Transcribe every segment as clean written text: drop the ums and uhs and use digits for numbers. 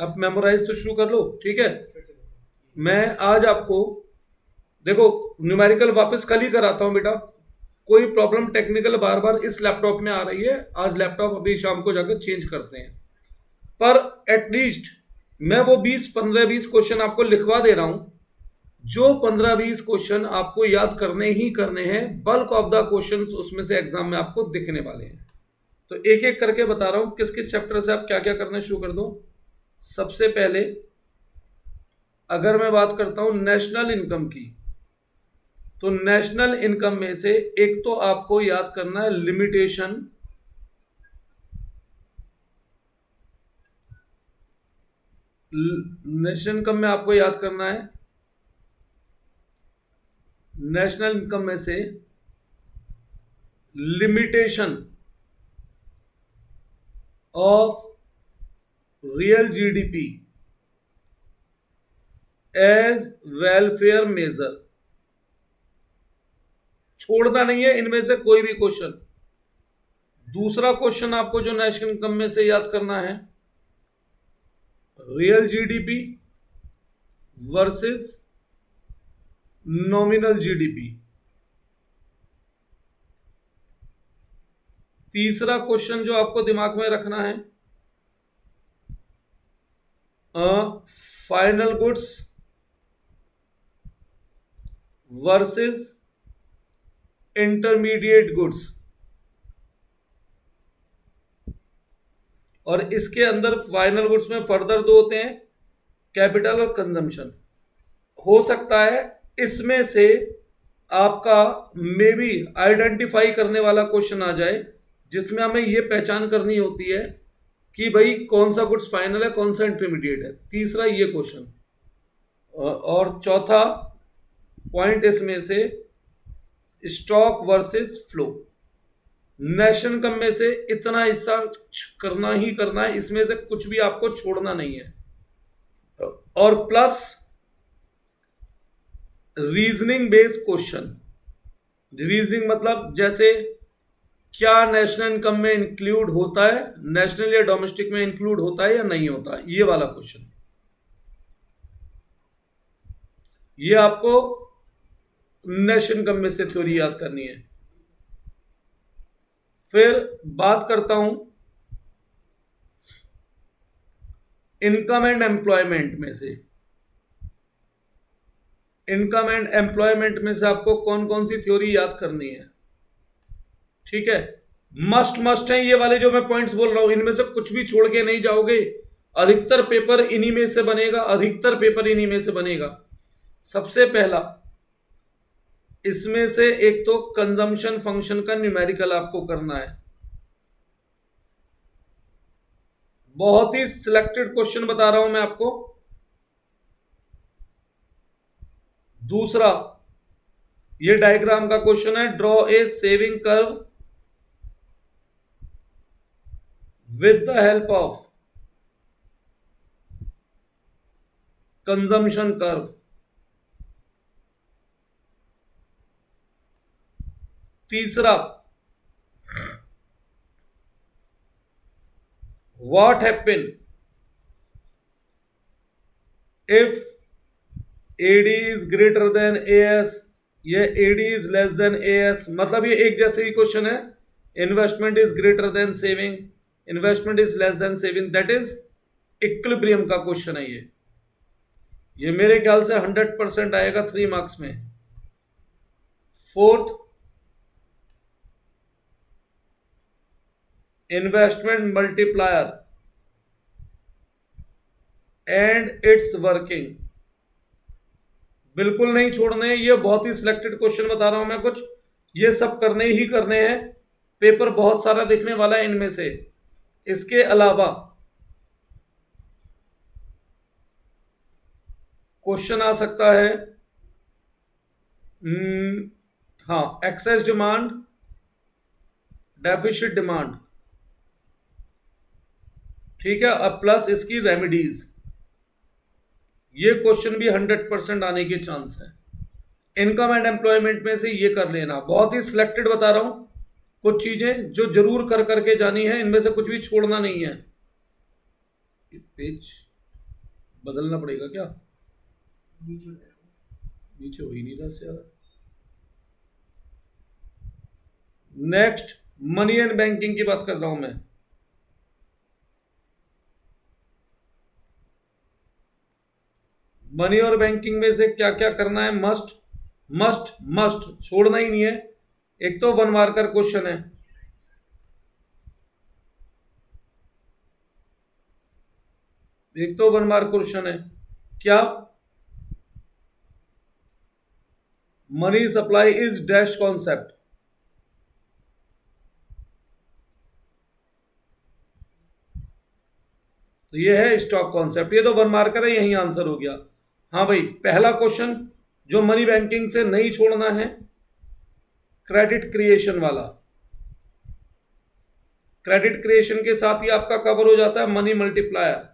अब मेमोराइज तो शुरू कर लो, ठीक है। मैं आज आपको देखो न्यूमेरिकल वापस कल ही कराता हूं बेटा, कोई प्रॉब्लम टेक्निकल बार बार इस लैपटॉप में आ रही है, आज लैपटॉप अभी शाम को जाकर चेंज करते हैं, पर एटलीस्ट मैं वो 20 15 20 क्वेश्चन आपको लिखवा दे रहा हूं, जो 15 20 क्वेश्चन आपको याद करने ही करने हैं, बल्क ऑफ द क्वेश्चंस उसमें से एग्जाम में आपको दिखने वाले हैं। तो एक एक करके बता रहा हूं किस किस चैप्टर से आप क्या क्या करना शुरू कर दो। सबसे पहले अगर मैं बात करता हूं नेशनल इनकम की, तो नेशनल इनकम में से एक तो आपको याद करना है लिमिटेशन, नेशनल इनकम में आपको याद करना है, नेशनल इनकम में से limitation of real GDP as welfare measure, छोड़ना नहीं है इनमें से कोई भी क्वेश्चन। दूसरा क्वेश्चन आपको जो नेशनल इनकम में से याद करना है, real GDP versus nominal GDP. तीसरा क्वेश्चन जो आपको दिमाग में रखना है, final goods versus intermediate goods, और इसके अंदर फाइनल गुड्स में फर्दर दो होते हैं, कैपिटल और कंजम्पशन। हो सकता है इसमें से आपका मे बी आइडेंटिफाई करने वाला क्वेश्चन आ जाए, जिसमें हमें यह पहचान करनी होती है कि भाई कौन सा गुड्स फाइनल है कौन सा इंटरमीडिएट है। तीसरा ये क्वेश्चन, और चौथा पॉइंट इसमें से stock versus flow. National income में से इतना हिस्सा करना ही करना है, इसमें से कुछ भी आपको छोड़ना नहीं है, और plus reasoning based question. Reasoning मतलब जैसे क्या नेशनल इनकम में इंक्लूड होता है, नेशनल या डोमेस्टिक में इंक्लूड होता है या नहीं होता, ये वाला क्वेश्चन, ये आपको नेशनल इनकम में से थ्योरी याद करनी है। फिर बात करता हूं इनकम एंड एम्प्लॉयमेंट में से। इनकम एंड एम्प्लॉयमेंट में से आपको कौन कौन सी थ्योरी याद करनी है, ठीक है। मस्ट है ये वाले जो मैं पॉइंट्स बोल रहा हूं, इनमें से कुछ भी छोड़ के नहीं जाओगे। अधिकतर पेपर इन्हीं में से बनेगा, अधिकतर पेपर इन्हीं में से बनेगा। सबसे पहला इसमें से एक तो कंजम्पशन फंक्शन का न्यूमेरिकल आपको करना है, बहुत ही सिलेक्टेड क्वेश्चन बता रहा हूं मैं आपको। दूसरा ये डायग्राम का क्वेश्चन है, draw a saving curve with the help of consumption curve। तीसरा, what happen if AD is greater than AS, ये AD is less than AS, मतलब ये एक जैसे ही क्वेश्चन है। Investment is greater than saving, investment is less than saving, that is equilibrium का question है ये मेरे ख्याल से 100% आएगा 3 मार्क्स में। Fourth, investment multiplier and it's working, बिल्कुल नहीं छोड़ने, ये बहुत ही सिलेक्टेड क्वेश्चन बता रहा हूं मैं कुछ, ये सब करने ही करने हैं, पेपर बहुत सारा दिखने वाला है इनमें से। इसके अलावा क्वेश्चन आ सकता है, हाँ, एक्सेस डिमांड, डेफिसिट डिमांड, ठीक है, अब प्लस इसकी रेमेडीज, ये क्वेश्चन भी 100% आने के चांस है। इनकम एंड एम्प्लॉयमेंट में से ये कर लेना, बहुत ही सिलेक्टेड बता रहा हूं, कुछ चीजें जो जरूर कर करके जानी है, इनमें से कुछ भी छोड़ना नहीं है। पेज बदलना पड़ेगा क्या? नीचे हो ही नहीं रहा से यार। नेक्स्ट, मनी एंड बैंकिंग की बात कर रहा हूं मैं। मनी और बैंकिंग में से क्या क्या करना है? मस्ट मस्ट मस्ट छोड़ना ही नहीं है। एक तो वन मार्कर क्वेश्चन है, एक तो वन मार्क क्वेश्चन है। क्या? Money supply is dash concept. तो ये है स्टॉक कॉन्सेप्ट, ये तो वन मार्कर है, यही आंसर हो गया। हाँ भाई, पहला क्वेश्चन जो मनी बैंकिंग से नहीं छोड़ना है, क्रेडिट क्रिएशन वाला। क्रेडिट क्रिएशन के साथ ही आपका कवर हो जाता है मनी मल्टीप्लायर।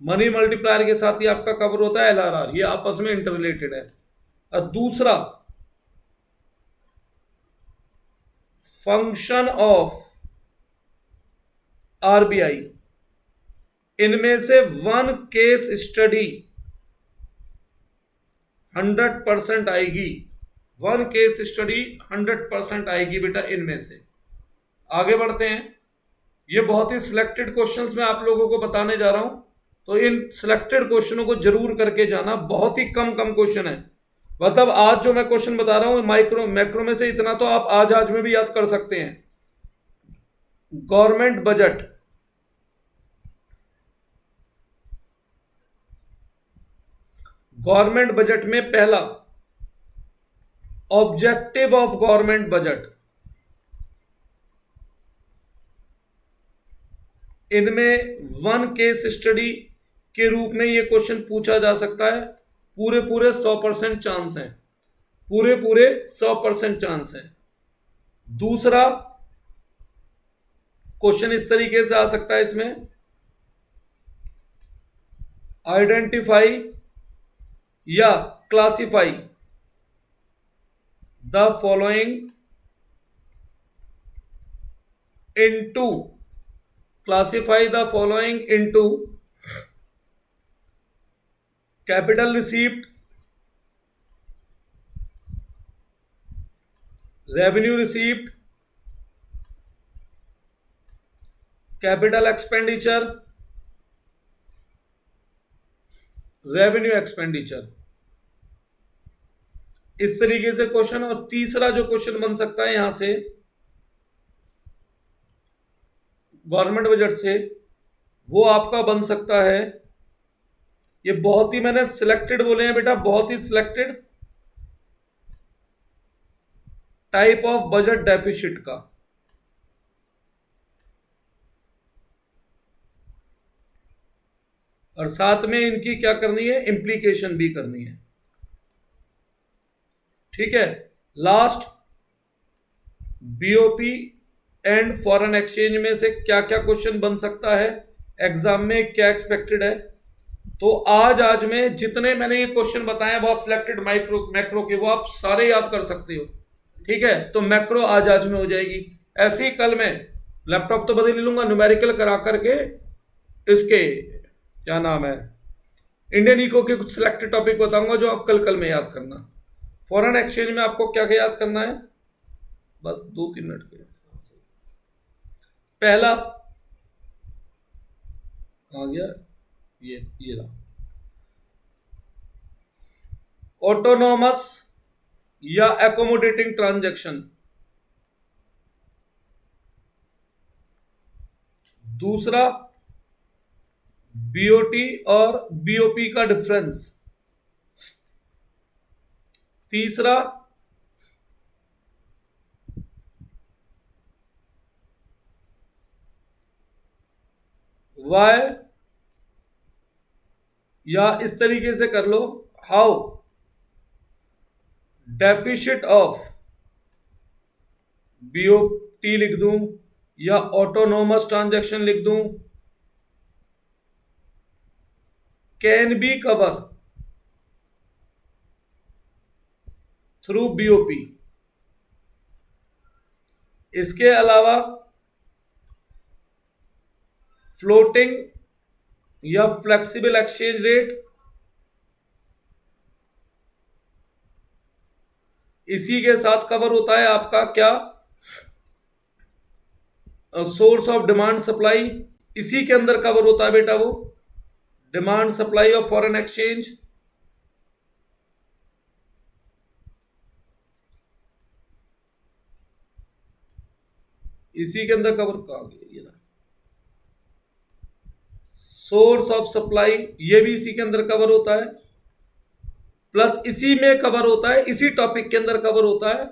मनी मल्टीप्लायर के साथ ही आपका कवर होता है एलआरआर। ये आपस में इंटररिलेटेड है। और दूसरा, फंक्शन ऑफ आरबीआई, इनमें से वन केस स्टडी 100% आएगी। वन केस स्टडी 100% आएगी बेटा इनमें से। आगे बढ़ते हैं। ये बहुत ही सिलेक्टेड क्वेश्चंस मैं आप लोगों को बताने जा रहा हूं, तो इन सिलेक्टेड क्वेश्चनों को जरूर करके जाना। बहुत ही कम कम क्वेश्चन है, मतलब आज जो मैं क्वेश्चन बता रहा हूं माइक्रो मैक्रो में से इतना तो आप आज में भी याद कर सकते हैं। गवर्नमेंट बजट, गवर्नमेंट बजट में पहला, ऑब्जेक्टिव ऑफ गवर्नमेंट बजट। इनमें वन केस स्टडी के रूप में यह क्वेश्चन पूछा जा सकता है। पूरे पूरे 100% चांस है, पूरे पूरे 100% चांस है। दूसरा क्वेश्चन इस तरीके से आ सकता है इसमें, आइडेंटिफाई या classify the following into, classify the following into capital receipt, revenue receipt, capital expenditure, revenue expenditure. इस तरीके से क्वेश्चन। और तीसरा जो क्वेश्चन बन सकता है यहां से गवर्नमेंट बजट से, वो आपका बन सकता है, ये बहुत ही मैंने सिलेक्टेड बोले हैं बेटा, बहुत ही selected, type of budget deficit का। और साथ में इनकी क्या करनी है, इंप्लीकेशन भी करनी है। ठीक है। Last, BOP and foreign exchange में से क्या क्या क्वेश्चन बन सकता है, एग्जाम में क्या एक्सपेक्टेड है। तो आज में जितने मैंने ये क्वेश्चन बताए बहुत सिलेक्टेड माइक्रो मैक्रो के, वो आप सारे याद कर सकते हो। ठीक है, तो मैक्रो आज में हो जाएगी। ऐसे ही कल मैं लैपटॉप तो बदल लूंगा, न्यूमेरिकल करा करके इसके क्या नाम है, इंडियन इको के कुछ सिलेक्टेड टॉपिक बताऊंगा जो आप कल में याद करना। फॉरेन एक्सचेंज में आपको क्या क्या याद करना है, बस 2-3 मिनट के। पहला आ गया, ये रहा, ऑटोनोमस या एकोमोडेटिंग ट्रांजैक्शन। दूसरा, बीओटी और बीओपी का डिफरेंस। तीसरा, वाई, या इस तरीके से कर लो, हाउ डेफिशिट ऑफ बीओटी लिख दूं या ऑटोनोमस ट्रांजैक्शन लिख दूं, can be cover through BOP. इसके अलावा फ्लोटिंग या फ्लेक्सिबल एक्सचेंज रेट, इसी के साथ कवर होता है आपका क्या, सोर्स ऑफ डिमांड सप्लाई, इसी के अंदर कवर होता है बेटा वो demand supply of foreign exchange, इसी के अंदर कवर कहा गया ये ना, सोर्स ऑफ सप्लाई ये भी इसी के अंदर कवर होता है, प्लस इसी में कवर होता है, इसी टॉपिक के अंदर कवर होता है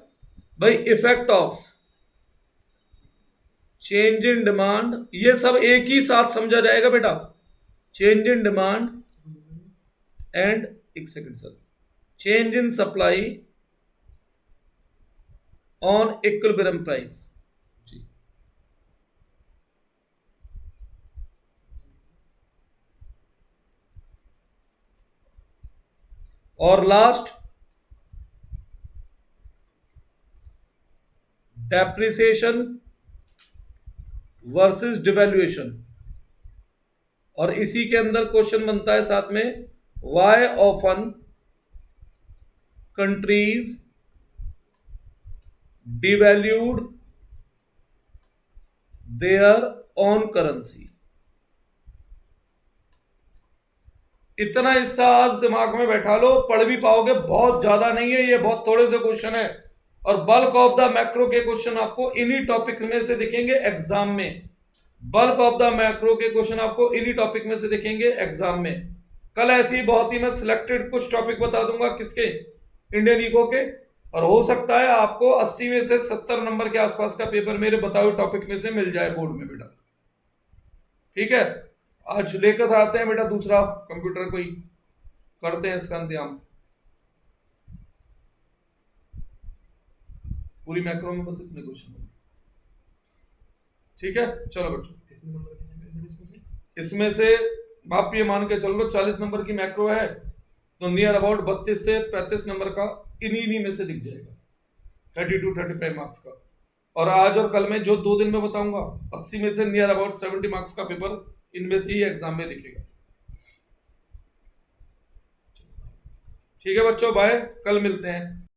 भाई effect of change in demand, ये सब एक ही साथ समझा जाएगा बेटा, चेंज इन डिमांड एंड, एक second sir, change in supply on equilibrium price जी। और लास्ट डेप्रिसिएशन वर्सेस डिवैल्यूएशन, और इसी के अंदर क्वेश्चन बनता है साथ में why often countries devalued their own currency. इतना हिस्सा आज दिमाग में बैठा लो, पढ़ भी पाओगे, बहुत ज्यादा नहीं है ये, बहुत थोड़े से क्वेश्चन है, और बल्क ऑफ द मैक्रो के क्वेश्चन आपको इन्हीं टॉपिक में से दिखेंगे एग्जाम में, बल्क ऑफ द मैक्रो के क्वेश्चन आपको इन्हीं टॉपिक में से दिखेंगे एग्जाम में। कल ऐसी बहुत ही मैं सिलेक्टेड कुछ टॉपिक बता दूंगा किसके, इंडियन इको के, और हो सकता है आपको 80 में से 70 नंबर के आसपास का पेपर मेरे बताए हुए टॉपिक में से मिल जाए बोर्ड में बेटा। ठीक है, आज लेकर आते हैं बेटा दूसरा कंप्यूटर, कोई करते हैं इसका इंतजाम, पूरी मैक्रो में बस इतने क्वेश्चन। ठीक है, चलो बच्चों, इसमें से आप ये मान के चल लो 40 नंबर की मैक्रो है, तो नियर अबाउट 32 से 35 नंबर का इन्हीं में से दिख जाएगा, 32-35 मार्क्स का। और आज और कल में जो 2 दिन में बताऊंगा 80 में से नियर अबाउट 70 मार्क्स का पेपर इनमें से ही एग्जाम में दिखेगा। ठीक है बच्चों, बाय, कल मिलते हैं।